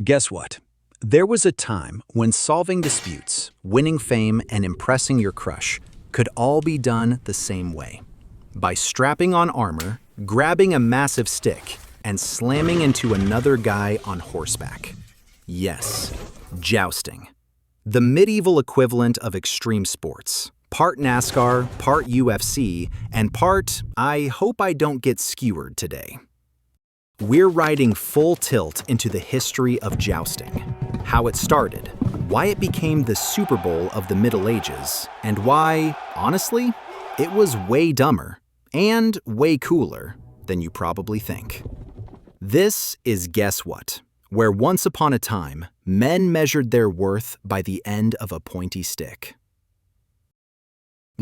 Guess what? There was a time when solving disputes, winning fame, and impressing your crush could all be done the same way. By strapping on armor, grabbing a massive stick, and slamming into another guy on horseback. Yes, jousting. The medieval equivalent of extreme sports. Part NASCAR, part UFC, and part, I hope I don't get skewered today. We're riding full tilt into the history of jousting, how it started, why it became the Super Bowl of the Middle Ages, and why, honestly, it was way dumber and way cooler than you probably think. This is Guess What, where once upon a time, men measured their worth by the end of a pointy stick.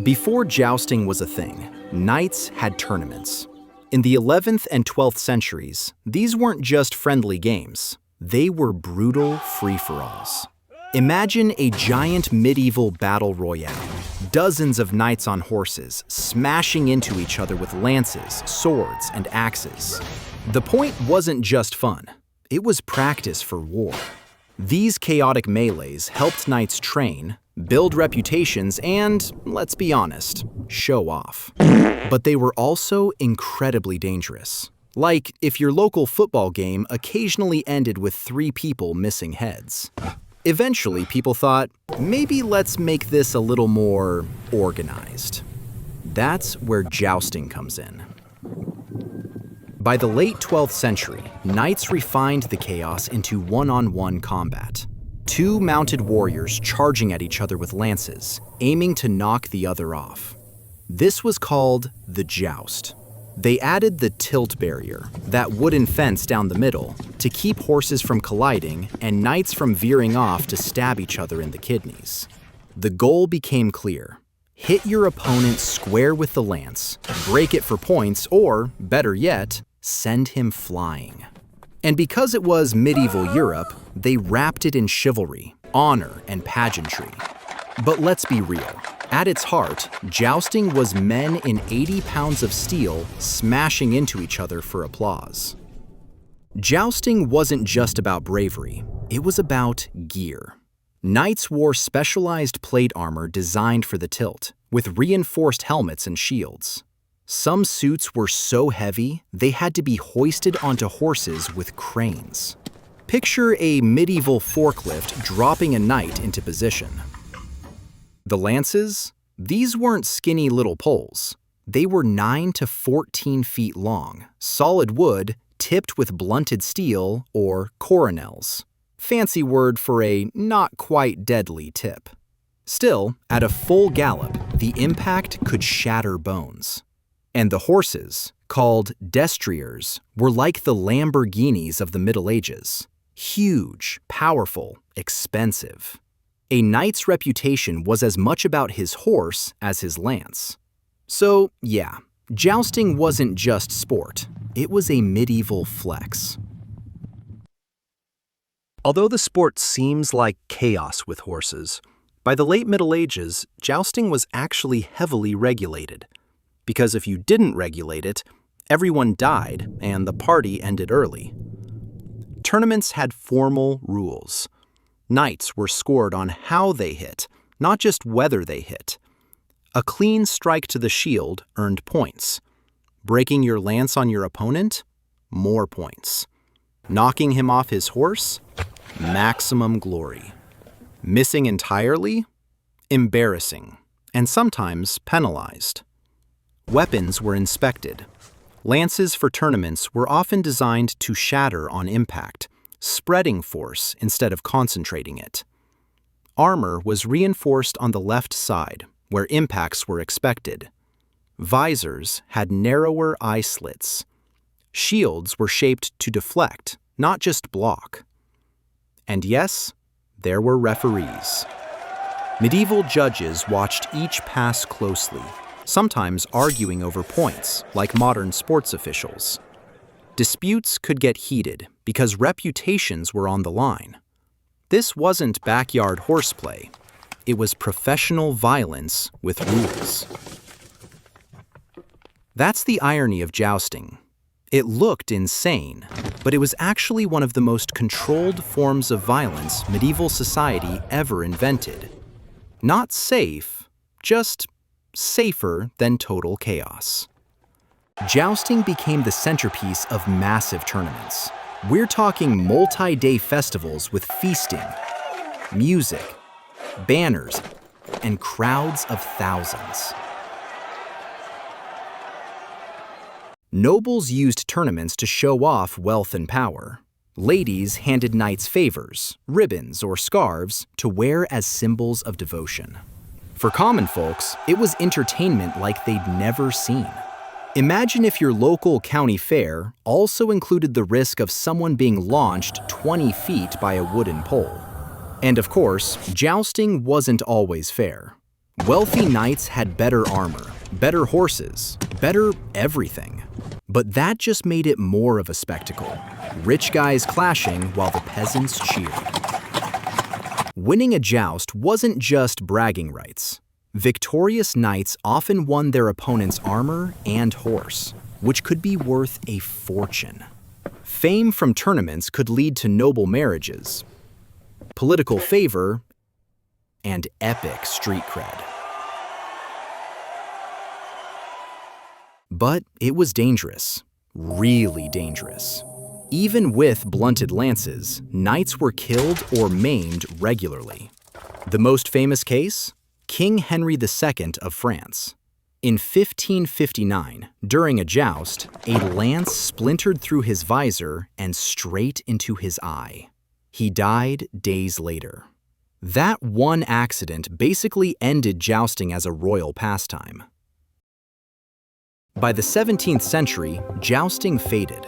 Before jousting was a thing, knights had tournaments. In the 11th and 12th centuries, these weren't just friendly games. They were brutal free-for-alls. Imagine a giant medieval battle royale. Dozens of knights on horses, smashing into each other with lances, swords, and axes. The point wasn't just fun. It was practice for war. These chaotic melees helped knights train, build reputations, and, let's be honest, show off. But they were also incredibly dangerous. Like if your local football game occasionally ended with 3 people missing heads. Eventually, people thought, maybe let's make this a little more organized. That's where jousting comes in. By the late 12th century, knights refined the chaos into one-on-one combat. 2 mounted warriors charging at each other with lances, aiming to knock the other off. This was called the joust. They added the tilt barrier, that wooden fence down the middle, to keep horses from colliding and knights from veering off to stab each other in the kidneys. The goal became clear. Hit your opponent square with the lance, break it for points, or, better yet, send him flying. And because it was medieval Europe, they wrapped it in chivalry, honor, and pageantry. But let's be real. At its heart, jousting was men in 80 pounds of steel smashing into each other for applause. Jousting wasn't just about bravery, it was about gear. Knights wore specialized plate armor designed for the tilt, with reinforced helmets and shields. Some suits were so heavy, they had to be hoisted onto horses with cranes. Picture a medieval forklift dropping a knight into position. The lances? These weren't skinny little poles. They were 9 to 14 feet long, solid wood, tipped with blunted steel, or coronels. Fancy word for a not quite deadly tip. Still, at a full gallop, the impact could shatter bones. And the horses, called destriers, were like the Lamborghinis of the Middle Ages. Huge, powerful, expensive. A knight's reputation was as much about his horse as his lance. So, yeah, jousting wasn't just sport. It was a medieval flex. Although the sport seems like chaos with horses, by the late Middle Ages, jousting was actually heavily regulated. Because if you didn't regulate it, everyone died and the party ended early. Tournaments had formal rules. Knights were scored on how they hit, not just whether they hit. A clean strike to the shield earned points. Breaking your lance on your opponent? More points. Knocking him off his horse? Maximum glory. Missing entirely? Embarrassing, and sometimes penalized. Weapons were inspected. Lances for tournaments were often designed to shatter on impact, spreading force instead of concentrating it. Armor was reinforced on the left side, where impacts were expected. Visors had narrower eye slits. Shields were shaped to deflect, not just block. And yes, there were referees. Medieval judges watched each pass closely, sometimes arguing over points, like modern sports officials. Disputes could get heated because reputations were on the line. This wasn't backyard horseplay. It was professional violence with rules. That's the irony of jousting. It looked insane, but it was actually one of the most controlled forms of violence medieval society ever invented. Not safe, just safer than total chaos. Jousting became the centerpiece of massive tournaments. We're talking multi-day festivals with feasting, music, banners, and crowds of thousands. Nobles used tournaments to show off wealth and power. Ladies handed knights favors, ribbons, or scarves to wear as symbols of devotion. For common folks, it was entertainment like they'd never seen. Imagine if your local county fair also included the risk of someone being launched 20 feet by a wooden pole. And of course, jousting wasn't always fair. Wealthy knights had better armor, better horses, better everything. But that just made it more of a spectacle. Rich guys clashing while the peasants cheered. Winning a joust wasn't just bragging rights. Victorious knights often won their opponent's armor and horse, which could be worth a fortune. Fame from tournaments could lead to noble marriages, political favor, and epic street cred. But it was dangerous, really dangerous. Even with blunted lances, knights were killed or maimed regularly. The most famous case? King Henry II of France. In 1559, during a joust, a lance splintered through his visor and straight into his eye. He died days later. That one accident basically ended jousting as a royal pastime. By the 17th century, jousting faded.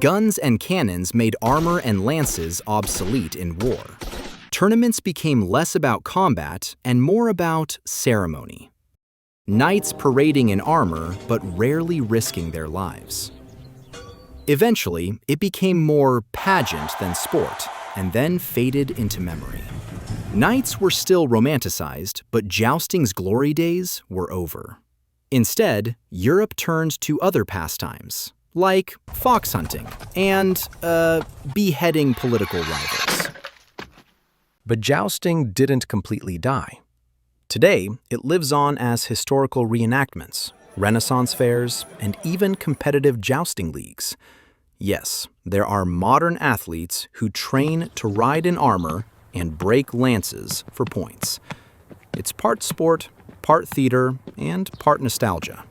Guns and cannons made armor and lances obsolete in war. Tournaments became less about combat and more about ceremony. Knights parading in armor but rarely risking their lives. Eventually, it became more pageant than sport, and then faded into memory. Knights were still romanticized, but jousting's glory days were over. Instead, Europe turned to other pastimes, like fox hunting and, beheading political rivals. But jousting didn't completely die. Today, it lives on as historical reenactments, Renaissance fairs, and even competitive jousting leagues. Yes, there are modern athletes who train to ride in armor and break lances for points. It's part sport, part theater, and part nostalgia.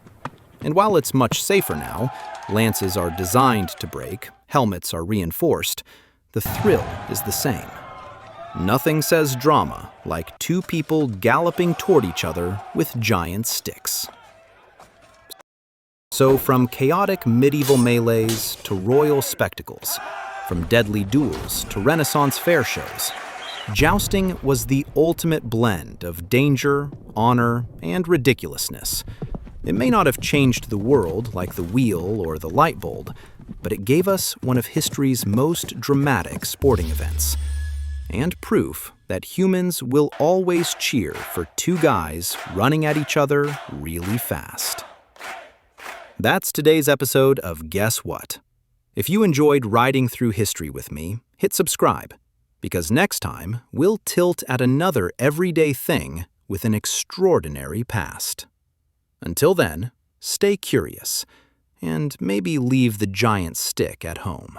And while it's much safer now, lances are designed to break, helmets are reinforced, the thrill is the same. Nothing says drama like two people galloping toward each other with giant sticks. So from chaotic medieval melees to royal spectacles, from deadly duels to Renaissance fair shows, jousting was the ultimate blend of danger, honor, and ridiculousness. It may not have changed the world like the wheel or the light bulb, but it gave us one of history's most dramatic sporting events, and proof that humans will always cheer for two guys running at each other really fast. That's today's episode of Guess What? If you enjoyed riding through history with me, hit subscribe, because next time we'll tilt at another everyday thing with an extraordinary past. Until then, stay curious, and maybe leave the giant stick at home.